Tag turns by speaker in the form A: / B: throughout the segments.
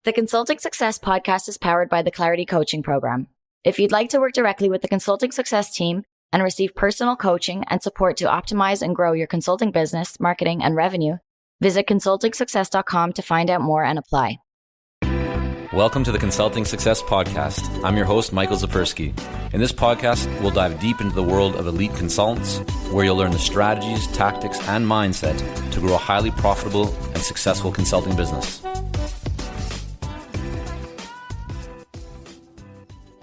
A: The Consulting Success podcast is powered by the Clarity Coaching Program. If you'd like to work directly with the Consulting Success team and receive personal coaching and support to optimize and grow your consulting business, marketing, and revenue, visit consultingsuccess.com to find out more and apply.
B: Welcome to the Consulting Success Podcast. I'm your host, Michael Zapersky. In this podcast, we'll dive deep into the world of elite consultants, where you'll learn the strategies, tactics, and mindset to grow a highly profitable and successful consulting business.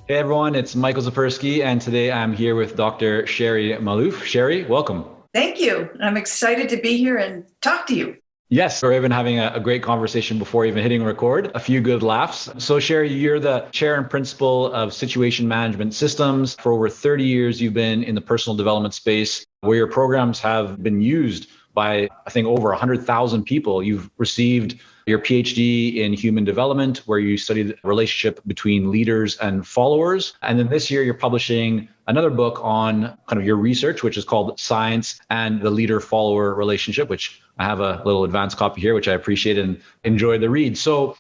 C: Hey everyone, it's Michael Zapersky, and today I'm here with Dr. Sherri Malouf. Sherri, welcome.
D: Thank you. I'm excited to be here and talk to you.
C: Yes, we're even having a great conversation before even hitting record, a few good laughs. So Sherri, you're the chair and principal of situation management systems. For over 30 years, you've been in the personal development space where your programs have been used by, I think, over 100,000 people. You've received your PhD in human development, where you studied the relationship between leaders and followers. And then this year, you're publishing another book on kind of your research, which is called Science and the Leader-Follower Relationship, which I have a little advanced copy here, which I appreciate and enjoy the read. So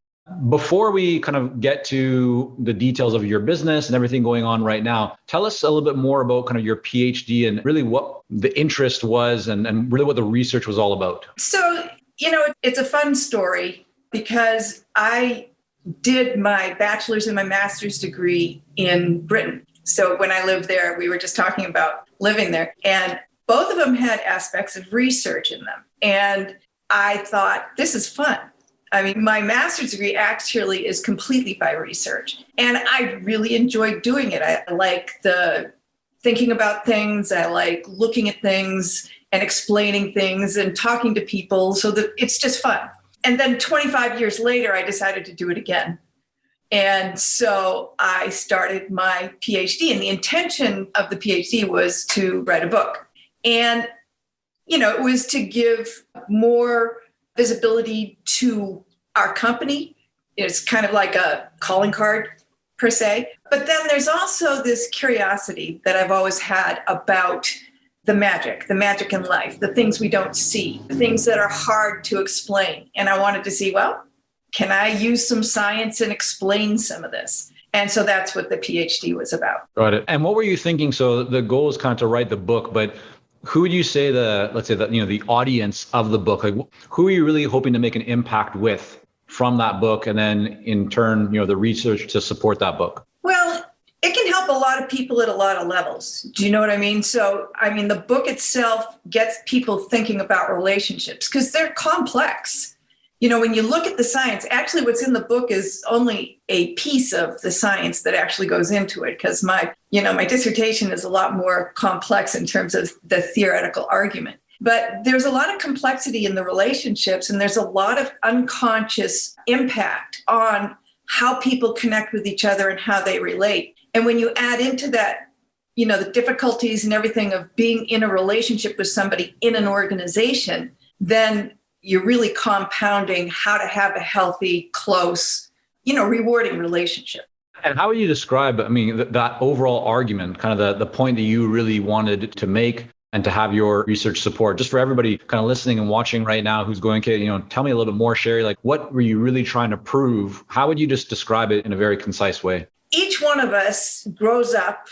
C: before we kind of get to the details of your business and everything going on right now, tell us a little bit more about kind of your PhD and really what the interest was and really what the research was all about.
D: So, it's a fun story because I did my bachelor's and my master's degree in Britain. So when I lived there, we were just talking about living there, and both of them had aspects of research in them. And I thought, this is fun. I mean, my master's degree actually is completely by research, and I really enjoyed doing it. I like the thinking about things. I like looking at things and explaining things and talking to people, so that it's just fun. And then 25 years later, I decided to do it again. And so I started my PhD, and the intention of the PhD was to write a book. And, it was to give more visibility to our company. It's kind of like a calling card per se. But then there's also this curiosity that I've always had about the magic in life, the things we don't see, the things that are hard to explain. And I wanted to see, well, can I use some science and explain some of this? And so that's what the PhD was about.
C: Got it. And what were you thinking? So the goal is kind of to write the book, but who would you say the audience of the book, like who are you really hoping to make an impact with from that book? And then in turn, the research to support that book?
D: Well, it can help a lot of people at a lot of levels. Do you know what I mean? So, the book itself gets people thinking about relationships because they're complex. When you look at the science, actually what's in the book is only a piece of the science that actually goes into it, because my dissertation is a lot more complex in terms of the theoretical argument. But there's a lot of complexity in the relationships, and there's a lot of unconscious impact on how people connect with each other and how they relate. And when you add into that, the difficulties and everything of being in a relationship with somebody in an organization, then you're really compounding how to have a healthy, close, rewarding relationship.
C: And how would you describe, that overall argument, kind of the point that you really wanted to make and to have your research support, just for everybody kind of listening and watching right now who's going, okay, tell me a little bit more, Sherri, like what were you really trying to prove? How would you just describe it in a very concise way?
D: Each one of us grows up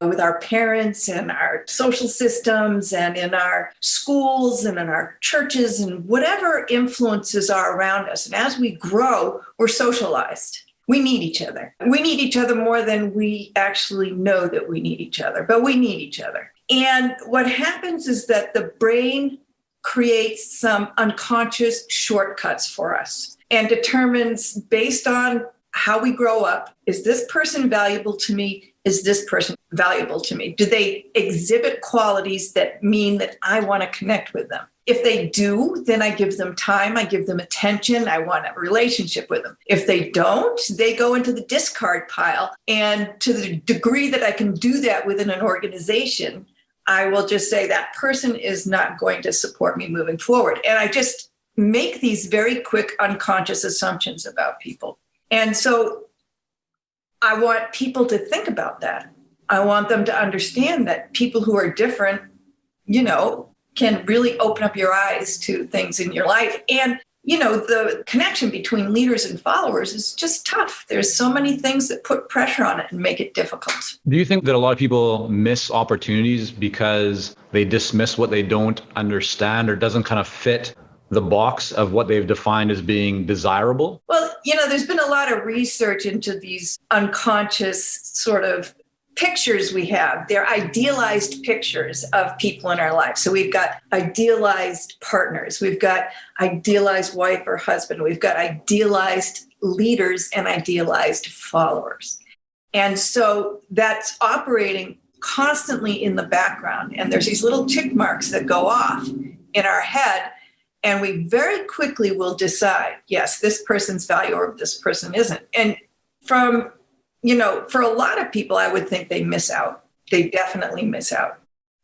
D: with our parents and our social systems and in our schools and in our churches and whatever influences are around us. And as we grow, we're socialized. We need each other. We need each other more than we actually know that we need each other, but we need each other. And what happens is that the brain creates some unconscious shortcuts for us and determines, based on how we grow up, is this person valuable to me? Is this person valuable to me? Do they exhibit qualities that mean that I want to connect with them? If they do, then I give them time, I give them attention, I want a relationship with them. If they don't, they go into the discard pile. And to the degree that I can do that within an organization, I will just say that person is not going to support me moving forward. And I just make these very quick unconscious assumptions about people. And so I want people to think about that. I want them to understand that people who are different, can really open up your eyes to things in your life. And, the connection between leaders and followers is just tough. There's so many things that put pressure on it and make it difficult.
C: Do you think that a lot of people miss opportunities because they dismiss what they don't understand or doesn't kind of fit the box of what they've defined as being desirable?
D: Well, there's been a lot of research into these unconscious sort of pictures we have. They're idealized pictures of people in our lives. So we've got idealized partners. We've got idealized wife or husband. We've got idealized leaders and idealized followers. And so that's operating constantly in the background. And there's these little tick marks that go off in our head. And we very quickly will decide, yes, this person's value or this person isn't. And for a lot of people, I would think they miss out. They definitely miss out.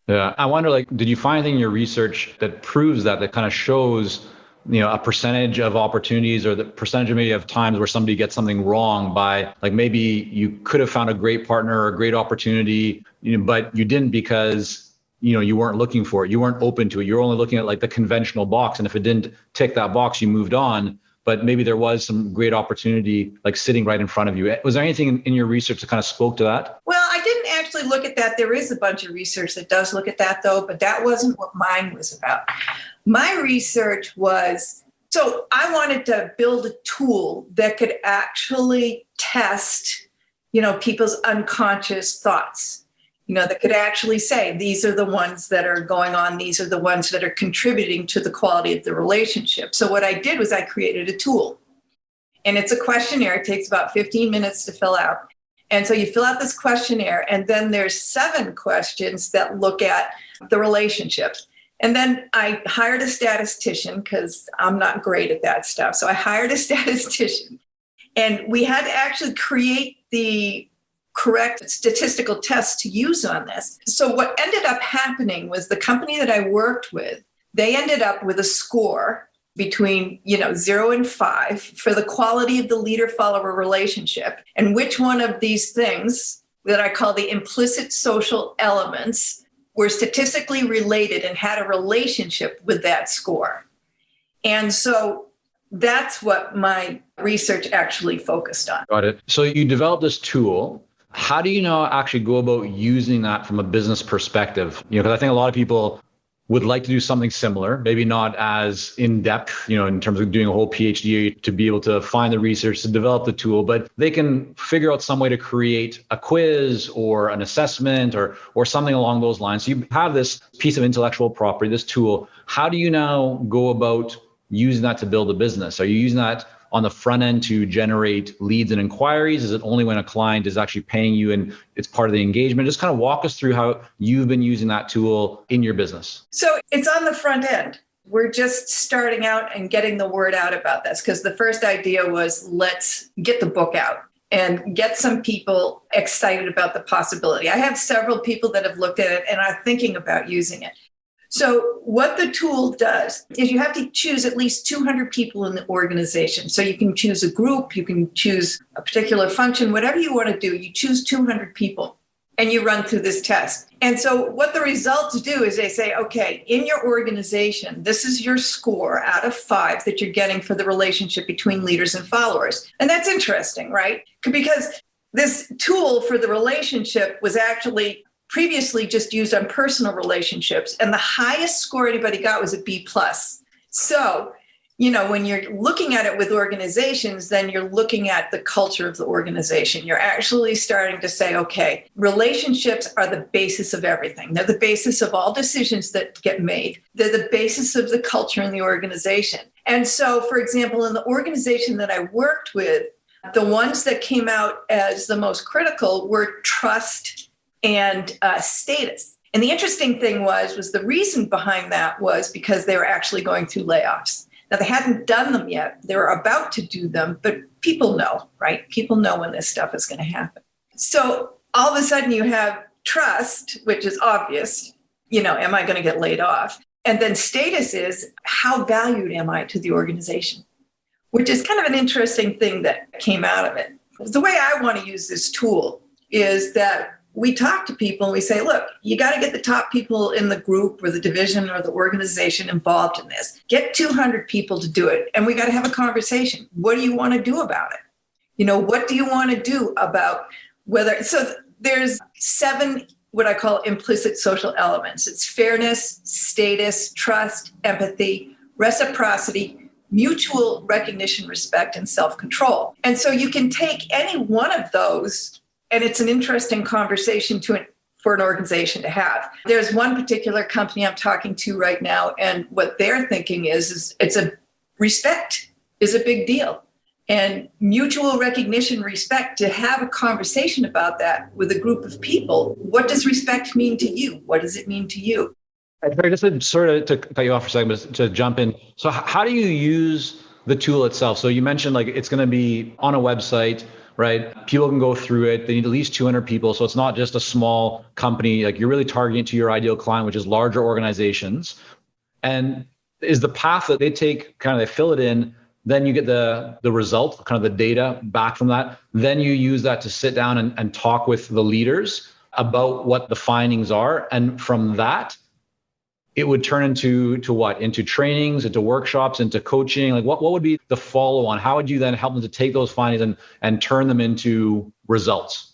C: Yeah. I wonder, did you find anything in your research that proves that kind of shows, a percentage of opportunities or the percentage maybe of times where somebody gets something wrong by maybe you could have found a great partner or a great opportunity, but you didn't because you weren't looking for it. You weren't open to it. You're only looking at the conventional box. And if it didn't tick that box, you moved on. But maybe there was some great opportunity sitting right in front of you. Was there anything in your research that kind of spoke to that?
D: Well, I didn't actually look at that. There is a bunch of research that does look at that, though, but that wasn't what mine was about. My research was, so I wanted to build a tool that could actually test, people's unconscious thoughts. That could actually say, these are the ones that are going on. These are the ones that are contributing to the quality of the relationship. So what I did was I created a tool. And it's a questionnaire. It takes about 15 minutes to fill out. And so you fill out this questionnaire, and then there's 7 questions that look at the relationship. And then I hired a statistician because I'm not great at that stuff. So I hired a statistician. And we had to actually create the correct statistical tests to use on this. So what ended up happening was the company that I worked with, they ended up with a score between 0 and 5 for the quality of the leader-follower relationship, and which one of these things that I call the implicit social elements were statistically related and had a relationship with that score. And so that's what my research actually focused on.
C: Got it. So you developed this tool. How do you now actually go about using that from a business perspective? Because I think a lot of people would like to do something similar, maybe not as in depth, in terms of doing a whole PhD to be able to find the research to develop the tool, but they can figure out some way to create a quiz or an assessment or something along those lines. So you have this piece of intellectual property, this tool. How do you now go about using that to build a business? Are you using that on the front end to generate leads and inquiries? Is it only when a client is actually paying you and it's part of the engagement? Just kind of walk us through how you've been using that tool in your business.
D: So it's on the front end. We're just starting out and getting the word out about this, because the first idea was, let's get the book out and get some people excited about the possibility. I have several people that have looked at it and are thinking about using it. So what the tool does is you have to choose at least 200 people in the organization. So you can choose a group, you can choose a particular function, whatever you want to do, you choose 200 people and you run through this test. And so what the results do is they say, okay, in your organization, this is your score out of 5 that you're getting for the relationship between leaders and followers. And that's interesting, right? Because this tool for the relationship was actually previously just used on personal relationships. And the highest score anybody got was a B+. So, when you're looking at it with organizations, then you're looking at the culture of the organization. You're actually starting to say, okay, relationships are the basis of everything. They're the basis of all decisions that get made. They're the basis of the culture in the organization. And so, for example, in the organization that I worked with, the ones that came out as the most critical were trust and status. And the interesting thing was the reason behind that was because they were actually going through layoffs. Now, they hadn't done them yet. They were about to do them, but people know, right? People know when this stuff is going to happen. So all of a sudden you have trust, which is obvious, am I going to get laid off? And then status is, how valued am I to the organization? Which is kind of an interesting thing that came out of it. The way I want to use this tool is that we talk to people and we say, look, you got to get the top people in the group or the division or the organization involved in this. Get 200 people to do it. And we got to have a conversation. What do you want to do about it? What do you want to do about so there's 7, what I call implicit social elements. It's fairness, status, trust, empathy, reciprocity, mutual recognition, respect, and self-control. And so you can take any one of those, and it's an interesting conversation for an organization to have. There's one particular company I'm talking to right now, and what they're thinking is respect is a big deal. And mutual recognition, respect, to have a conversation about that with a group of people. What does respect mean to you? What does it mean to you?
C: Just to cut you off for a second, but to jump in. So how do you use the tool itself? So you mentioned it's going to be on a website, right? People can go through it. They need at least 200 people. So it's not just a small company. You're really targeting to your ideal client, which is larger organizations. And is the path that they take, they fill it in, then you get the result, the data back from that. Then you use that to sit down and talk with the leaders about what the findings are. And from that, it would turn into what? Into trainings, into workshops, into coaching. What would be the follow on? How would you then help them to take those findings and turn them into results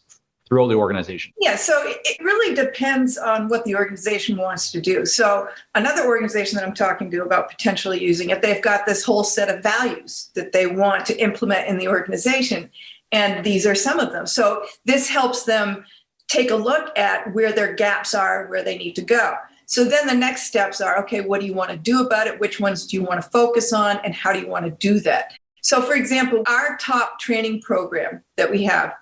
C: throughout the organization?
D: Yeah, so it really depends on what the organization wants to do. So another organization that I'm talking to about potentially using it, they've got this whole set of values that they want to implement in the organization. And these are some of them. So this helps them take a look at where their gaps are, where they need to go. So then the next steps are, okay, what do you want to do about it? Which ones do you want to focus on? And how do you want to do that? So for example, our top training program that we have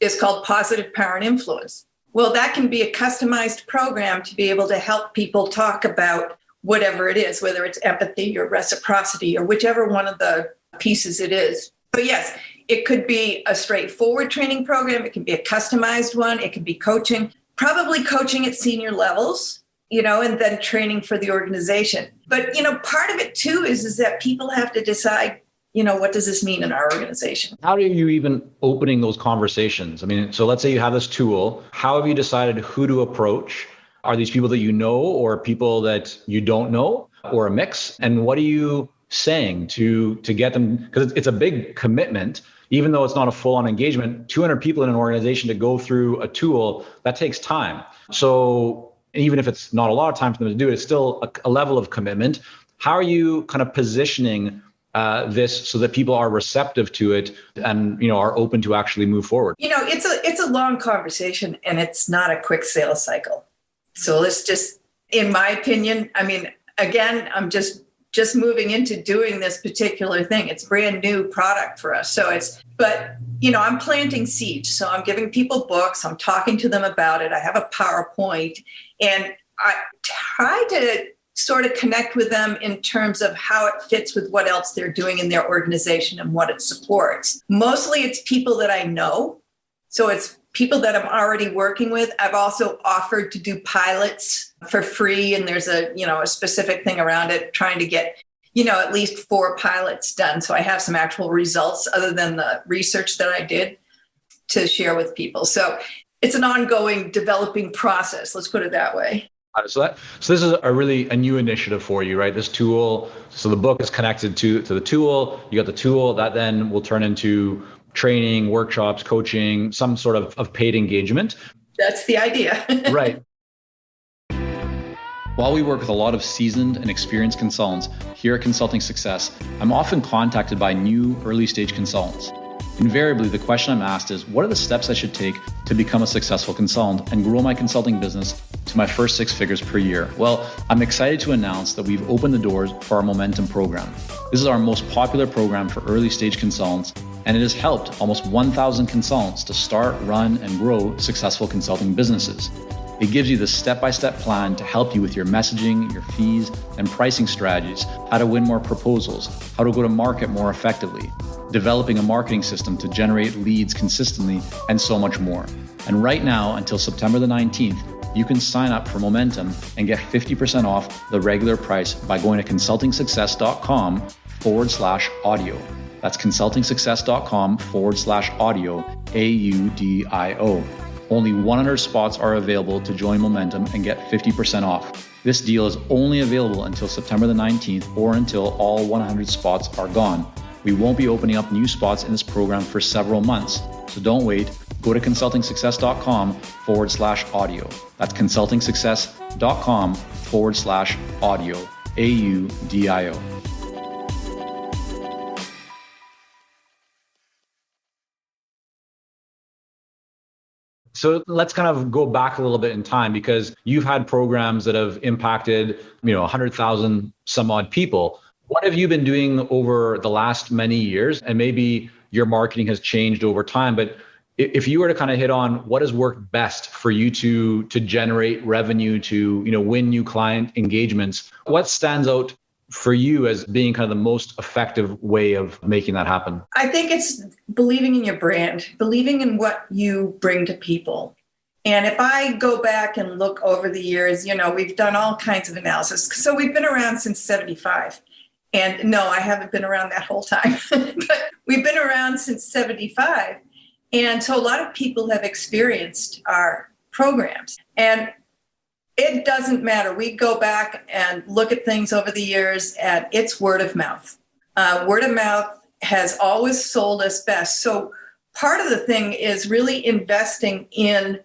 D: is called Positive Power and Influence. Well, that can be a customized program to be able to help people talk about whatever it is, whether it's empathy or reciprocity or whichever one of the pieces it is. But yes, it could be a straightforward training program. It can be a customized one. It can be coaching, probably coaching at senior levels, and then training for the organization. But, part of it too is that people have to decide, what does this mean in our organization?
C: How are you even opening those conversations? So let's say you have this tool. How have you decided who to approach? Are these people that you know or people that you don't know or a mix? And what are you saying to get them? Because it's a big commitment, even though it's not a full-on engagement. 200 people in an organization to go through a tool, that takes time. So even if it's not a lot of time for them to do it, it's still a level of commitment. How are you positioning this so that people are receptive to it and are open to actually move forward?
D: It's a long conversation and it's not a quick sales cycle. So let's just, in my opinion, again, I'm just moving into doing this particular thing. It's brand new product for us. So I'm planting seeds. So I'm giving people books. I'm talking to them about it. I have a PowerPoint and I try to sort of connect with them in terms of how it fits with what else they're doing in their organization and what it supports. Mostly it's people that I know. So it's people that I'm already working with. I've also offered to do pilots for free. And there's a specific thing around it, trying to get, at least 4 pilots done. So I have some actual results other than the research that I did to share with people. So it's an ongoing developing process. Let's put it that way.
C: So this is a new initiative for you, right? This tool. So the book is connected to the tool. You got the tool that then will turn into training, workshops, coaching, some sort of paid engagement.
D: That's the idea.
C: Right.
B: While we work with a lot of seasoned and experienced consultants here at Consulting Success, I'm often contacted by new early stage consultants. Invariably, the question I'm asked is, what are the steps I should take to become a successful consultant and grow my consulting business to my first 6 figures per year? Well, I'm excited to announce that we've opened the doors for our Momentum program. This is our most popular program for early stage consultants, and it has helped almost 1,000 consultants to start, run, and grow successful consulting businesses. It gives you the step-by-step plan to help you with your messaging, your fees, and pricing strategies, how to win more proposals, how to go to market more effectively, developing a marketing system to generate leads consistently, and so much more. And right now, until September the 19th, you can sign up for Momentum and get 50% off the regular price by going to consultingsuccess.com/audio. That's consultingsuccess.com/audio, AUDIO.
C: Only 100 spots are available to join Momentum and get 50% off. This deal is only available until September the 19th or until all 100 spots are gone. We won't be opening up new spots in this program for several months, so don't wait. Go to consultingsuccess.com/audio. That's consultingsuccess.com/audio. AUDIO. So let's kind of go back a little bit in time, because you've had programs that have impacted, 100,000 some odd people. What have you been doing over the last many years? And maybe your marketing has changed over time, but if you were to kind of hit on what has worked best for you to generate revenue, to win new client engagements, what stands out for you as being kind of the most effective way of making that happen?
D: I think it's believing in your brand, believing in what you bring to people. And if I go back and look over the years, we've done all kinds of analysis. So we've been around since 75. And no, I haven't been around that whole time, but we've been around since 75. And so a lot of people have experienced our programs. And it doesn't matter. We go back and look at things over the years, and it's word of mouth. Word of mouth has always sold us best. So part of the thing is really investing in,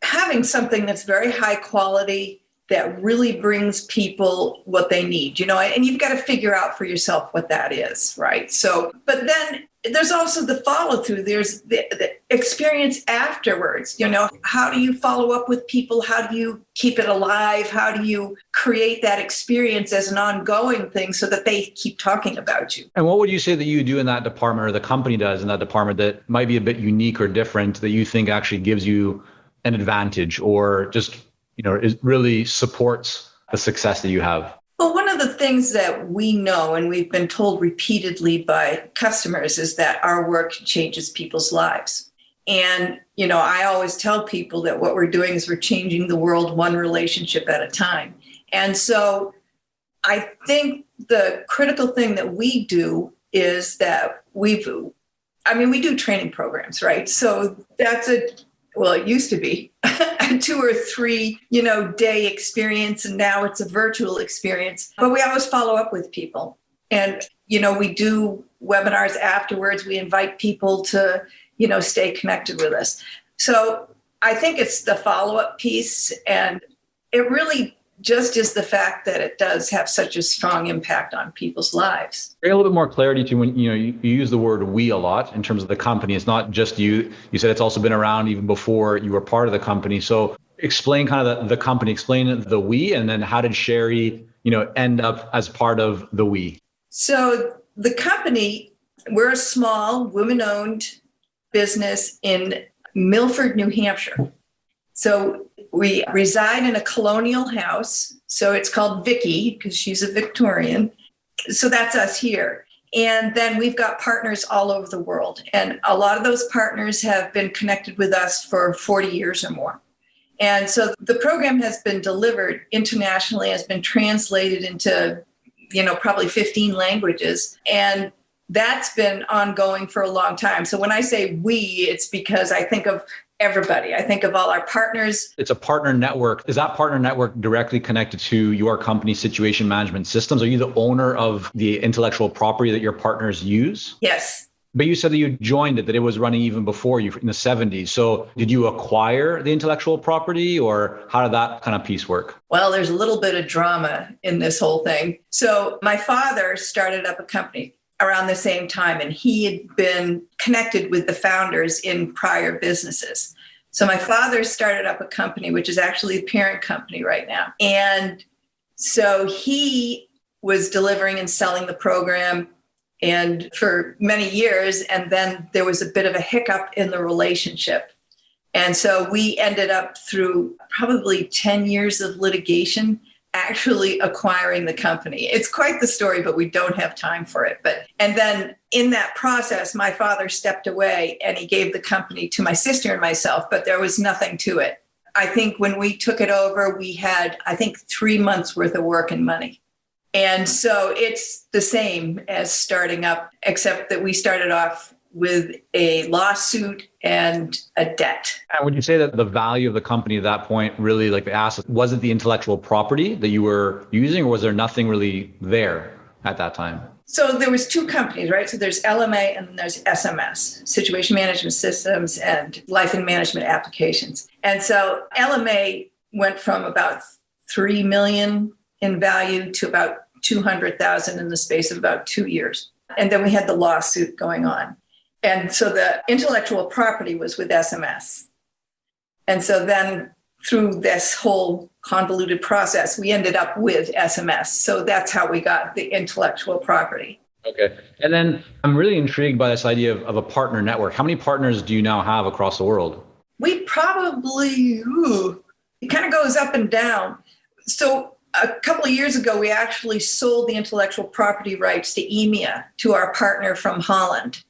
D: having something that's very high quality, that really brings people what they need, and you've got to figure out for yourself what that is, right? So, but then there's also the follow through. There's the experience afterwards. How do you follow up with people? How do you keep it alive? How do you create that experience as an ongoing thing so that they keep talking about you?
C: And what would you say that you do in that department, or the company does in that department, that might be a bit unique or different, that you think actually gives you an advantage, or just, it really supports the success that you have?
D: Well, one of the things that we know, and we've been told repeatedly by customers, is that our work changes people's lives. And, I always tell people that what we're doing is we're changing the world one relationship at a time. And so I think the critical thing that we do is that we do training programs, right? So that's it used to be a 2 or 3, day experience, and now it's a virtual experience. But we always follow up with people. And, we do webinars afterwards. We invite people to, stay connected with us. So I think it's the follow-up piece. And it really just is the fact that it does have such a strong impact on people's lives.
C: Bring a little bit more clarity to when you use the word "we" a lot in terms of the company. It's not just you. You said it's also been around even before you were part of the company. So explain kind of the company, explain the "we," and then how did Sherri, end up as part of the "we"?
D: So the company, we're a small women-owned business in Milford, New Hampshire. So we reside in a colonial house. So it's called Vicky because she's a Victorian. So that's us here. And then we've got partners all over the world. And a lot of those partners have been connected with us for 40 years or more. And so the program has been delivered internationally, has been translated into, probably 15 languages. And that's been ongoing for a long time. So when I say we, it's because I think of everybody. I think of all our partners. It's
C: a partner network. Is that partner network directly connected to your company's situation management systems? Are you the owner of the intellectual property that your partners use?
D: Yes.
C: But you said that you joined it, that it was running even before you in the 70s. So did you acquire the intellectual property, or how did that kind of piece work?
D: Well, there's a little bit of drama in this whole thing. So my father started up a company around the same time, and he had been connected with the founders in prior businesses. So my father started up a company, which is actually the parent company right now. And so he was delivering and selling the program and for many years. And then there was a bit of a hiccup in the relationship. And so we ended up, through probably 10 years of litigation, actually acquiring the company. It's quite the story, but we don't have time for it. And then in that process, my father stepped away and he gave the company to my sister and myself, but there was nothing to it. I think when we took it over, we had, 3 months worth of work and money. And so it's the same as starting up, except that we started off with a lawsuit and a debt.
C: And would you say that the value of the company at that point, really like the asset, was it the intellectual property that you were using, or was there nothing really there at that time?
D: So there was two companies, right? So there's LMA and then there's SMS, Situation Management Systems and Life and Management Applications. And so LMA went from about 3 million in value to about 200,000 in the space of about 2 years. And then we had the lawsuit going on. And so the intellectual property was with SMS. And so then through this whole convoluted process, we ended up with SMS. So that's how we got the intellectual property.
C: Okay. And then I'm really intrigued by this idea of a partner network. How many partners do you now have across the world?
D: We probably, it kind of goes up and down. So a couple of years ago, we actually sold the intellectual property rights to EMEA, to our partner from Holland.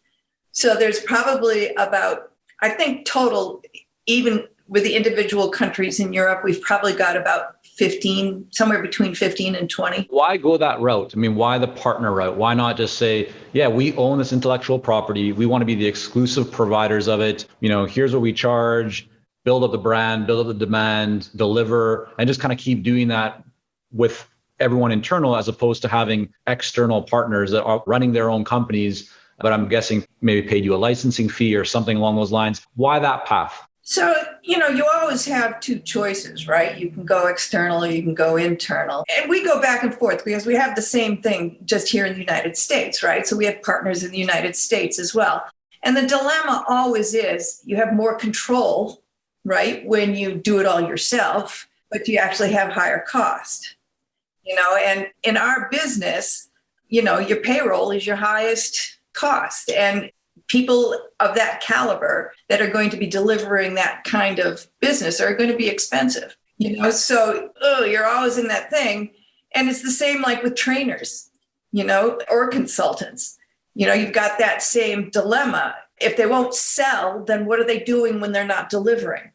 D: So there's probably about, I think total, even with the individual countries in Europe, we've probably got about 15, somewhere between 15 and 20.
C: Why go that route? I mean, why the partner route? Why not just say, yeah, we own this intellectual property. We want to be the exclusive providers of it. You know, here's what we charge, build up the brand, build up the demand, deliver, and just kind of keep doing that with everyone internal, as opposed to having external partners that are running their own companies, but I'm guessing maybe paid you a licensing fee or something along those lines. Why that path?
D: So, you always have two choices, right? You can go external, you can go internal. And we go back and forth because we have the same thing just here in the United States, right? So we have partners in the United States as well. And the dilemma always is you have more control, right, when you do it all yourself, but you actually have higher cost. And in our business, your payroll is your highest cost. And people of that caliber that are going to be delivering that kind of business are going to be expensive, so you're always in that thing. And it's the same like with trainers, or consultants. You've got that same dilemma. If they won't sell, then what are they doing when they're not delivering?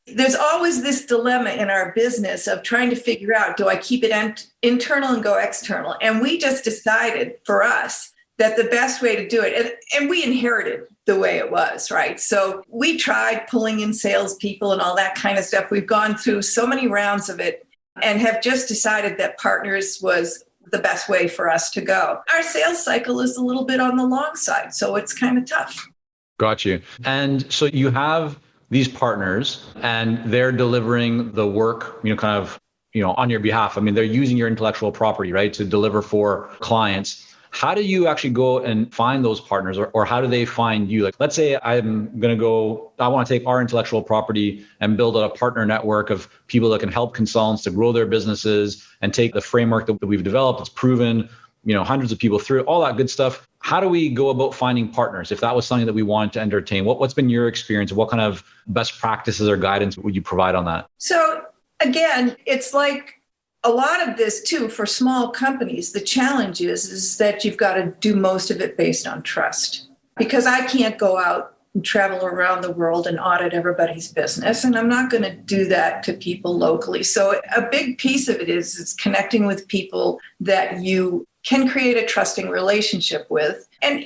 D: There's always this dilemma in our business of trying to figure out, do I keep it internal and go external? And we just decided for us that the best way to do it, and we inherited the way it was, right? So we tried pulling in salespeople and all that kind of stuff. We've gone through so many rounds of it and have just decided that partners was the best way for us to go. Our sales cycle is a little bit on the long side, so it's kind of tough.
C: Got you. And so you have these partners and they're delivering the work, on your behalf. I mean, they're using your intellectual property, right, to deliver for clients. How do you actually go and find those partners, or how do they find you? Like, let's say I want to take our intellectual property and build a partner network of people that can help consultants to grow their businesses and take the framework that we've developed. It's proven, hundreds of people through, all that good stuff. How do we go about finding partners? If that was something that we wanted to entertain, what's been your experience? What kind of best practices or guidance would you provide on that?
D: So again, it's like a lot of this too, for small companies, the challenge is that you've got to do most of it based on trust, because I can't go out and travel around the world and audit everybody's business. And I'm not going to do that to people locally. So a big piece of it is connecting with people that you can create a trusting relationship with. And,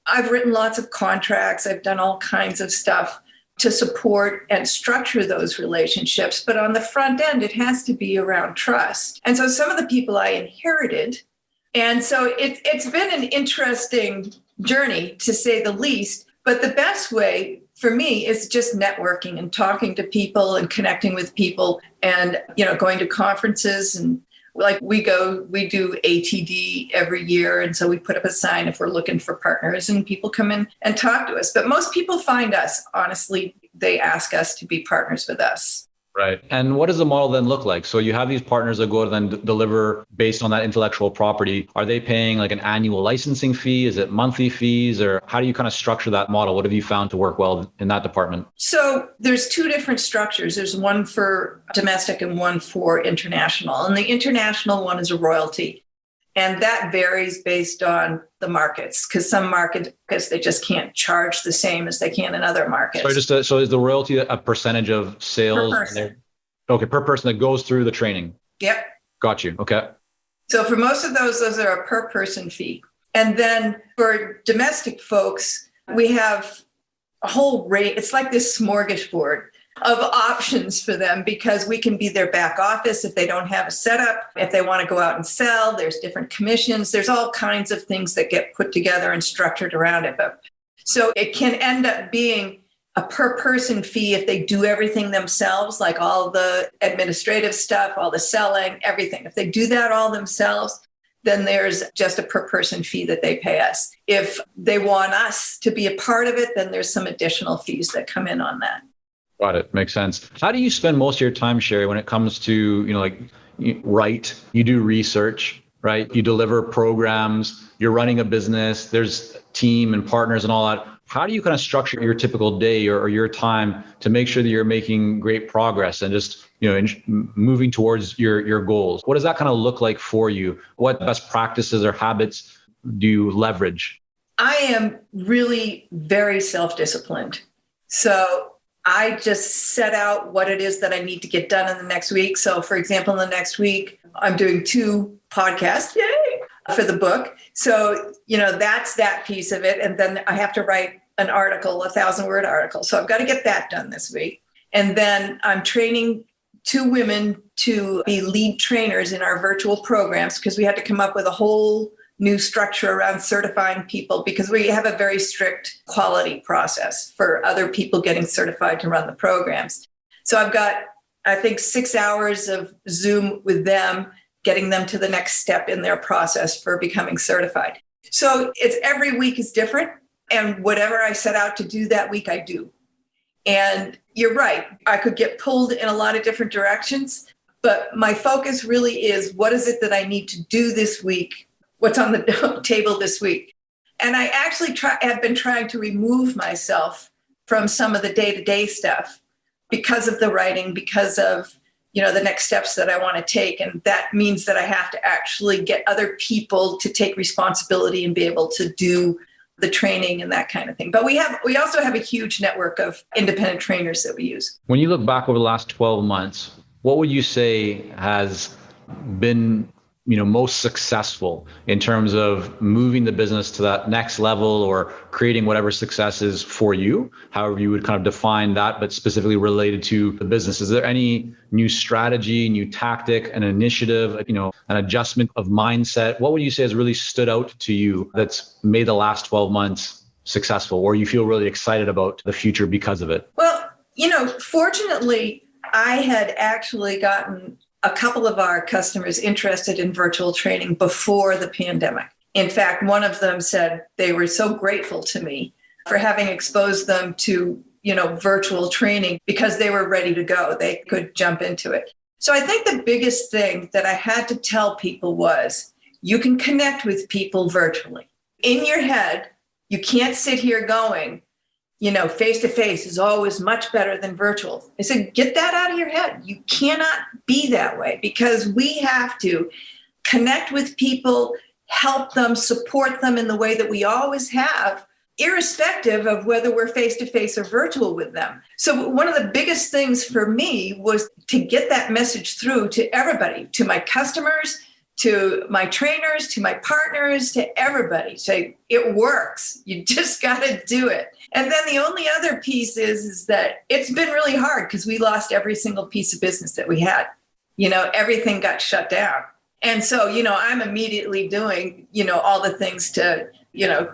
D: I've written lots of contracts. I've done all kinds of stuff to support and structure those relationships. But on the front end, it has to be around trust. And so some of the people I inherited, and so it's been an interesting journey, to say the least. But the best way for me is just networking and talking to people and connecting with people and, going to conferences. And like we do ATD every year. And so we put up a sign if we're looking for partners, and people come in and talk to us. But most people find us, honestly, they ask us to be partners with us.
C: Right. And what does the model then look like? So you have these partners that go to then deliver based on that intellectual property. Are they paying like an annual licensing fee? Is it monthly fees? Or how do you kind of structure that model? What have you found to work well in that department?
D: So there's two different structures. There's one for domestic and one for international. And the international one is a royalty. And that varies based on the markets, because some markets, they just can't charge the same as they can in other markets.
C: So is the royalty a percentage of sales?
D: Per person.
C: Okay, per person that goes through the training.
D: Yep.
C: Got you. Okay.
D: So for most of those are a per person fee. And then for domestic folks, we have a whole range. It's like this smorgasbord of options for them because we can be their back office if they don't have a setup. If they want to go out and sell, there's different commissions. There's all kinds of things that get put together and structured around it. But so it can end up being a per person fee if they do everything themselves, like all the administrative stuff, all the selling, everything. If they do that all themselves, then there's just a per person fee that they pay us. If they want us to be a part of it, then there's some additional fees that come in on that.
C: Got it. Makes sense. How do you spend most of your time, Sherri, when it comes to, you write, you do research, right? You deliver programs, you're running a business, there's team and partners and all that. How do you kind of structure your typical day or your time to make sure that you're making great progress and just, moving towards your goals? What does that kind of look like for you? What best practices or habits do you leverage?
D: I am really very self-disciplined. So I just set out what it is that I need to get done in the next week. So for example, in the next week, I'm doing 2 podcasts, yay, for the book. So, that's that piece of it. And then I have to write an article, 1,000-word article. So I've got to get that done this week. And then I'm training 2 women to be lead trainers in our virtual programs because we had to come up with a whole new structure around certifying people because we have a very strict quality process for other people getting certified to run the programs. So I've got, I think, 6 hours of Zoom with them, getting them to the next step in their process for becoming certified. So it's every week is different. And whatever I set out to do that week, I do. And you're right, I could get pulled in a lot of different directions, but my focus really is what is it that I need to do this week? What's on the table this week? And I actually have been trying to remove myself from some of the day-to-day stuff because of the writing, because of, the next steps that I want to take. And that means that I have to actually get other people to take responsibility and be able to do the training and that kind of thing. But we also have a huge network of independent trainers that we use.
C: When you look back over the last 12 months, what would you say has been most successful in terms of moving the business to that next level or creating whatever success is for you, however you would kind of define that, but specifically related to the business? Is there any new strategy, new tactic, an initiative, an adjustment of mindset? What would you say has really stood out to you that's made the last 12 months successful, or you feel really excited about the future because of it?
D: Well, fortunately, I had actually gotten a couple of our customers interested in virtual training before the pandemic. In fact, one of them said they were so grateful to me for having exposed them to, virtual training because they were ready to go. They could jump into it. So I think the biggest thing that I had to tell people was you can connect with people virtually. In your head, you can't sit here going, face-to-face is always much better than virtual. I said, get that out of your head. You cannot be that way because we have to connect with people, help them, support them in the way that we always have, irrespective of whether we're face-to-face or virtual with them. So one of the biggest things for me was to get that message through to everybody, to my customers, to my trainers, to my partners, to everybody. Say, it works. You just got to do it. And then the only other piece is that it's been really hard because we lost every single piece of business that we had. Everything got shut down. And so, I'm immediately doing, all the things to,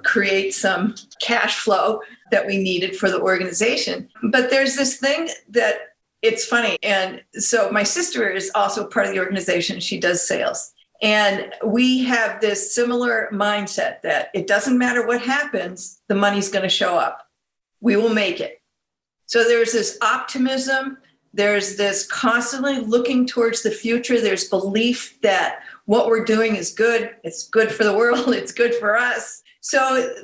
D: create some cash flow that we needed for the organization. But there's this thing that it's funny. And so my sister is also part of the organization. She does sales. And we have this similar mindset that it doesn't matter what happens, the money's going to show up. We will make it. So there's this optimism. There's this constantly looking towards the future. There's belief that what we're doing is good. It's good for the world. It's good for us. So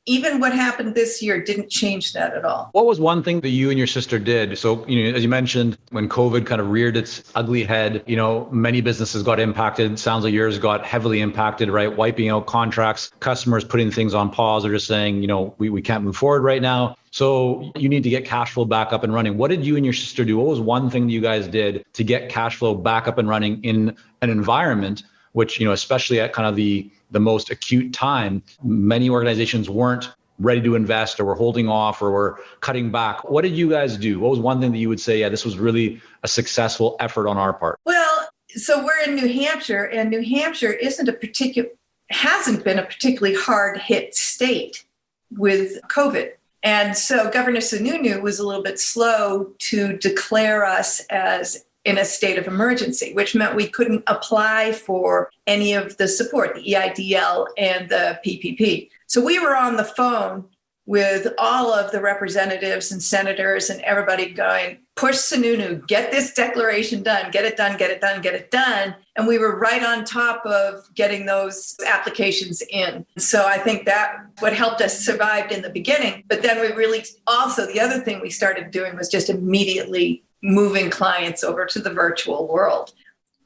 D: even what happened this year didn't change that at all.
C: What was one thing that you and your sister did? So, as you mentioned, when COVID kind of reared its ugly head, many businesses got impacted. Sounds like yours got heavily impacted, right? Wiping out contracts, customers putting things on pause or just saying, we can't move forward right now. So you need to get cash flow back up and running. What did you and your sister do? What was one thing that you guys did to get cash flow back up and running in an environment which, especially at kind of the the most acute time, many organizations weren't ready to invest, or were holding off, or were cutting back. What did you guys do? What was one thing that you would say, yeah, this was really a successful effort on our part?
D: Well, so we're in New Hampshire, and New Hampshire hasn't been a particularly hard hit state with COVID. And so Governor Sununu was a little bit slow to declare us as in a state of emergency, which meant we couldn't apply for any of the support, the EIDL and the PPP. So we were on the phone with all of the representatives and senators and everybody going, push Sununu, get this declaration done, get it done, get it done, get it done. And we were right on top of getting those applications in. So I think that what helped us survive in the beginning. But then we really also, the other thing we started doing was just immediately moving clients over to the virtual world.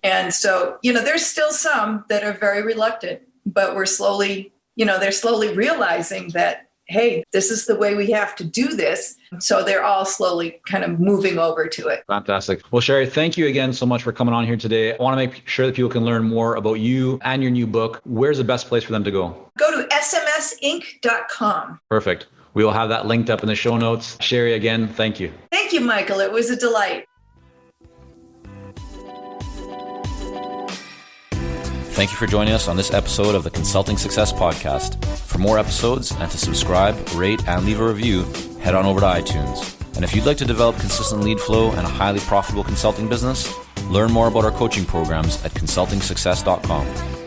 D: And so, there's still some that are very reluctant, but we're slowly, they're slowly realizing that, hey, this is the way we have to do this. So they're all slowly kind of moving over to it.
C: Fantastic. Well, Sherri, thank you again so much for coming on here today. I want to make sure that people can learn more about you and your new book. Where's the best place for them to go?
D: Go to smsinc.com.
C: Perfect. We will have that linked up in the show notes. Sherri, again, thank you.
D: Thank you, Michael. It was a delight.
B: Thank you for joining us on this episode of the Consulting Success Podcast. For more episodes and to subscribe, rate, and leave a review, head on over to iTunes. And if you'd like to develop consistent lead flow and a highly profitable consulting business, learn more about our coaching programs at consultingsuccess.com.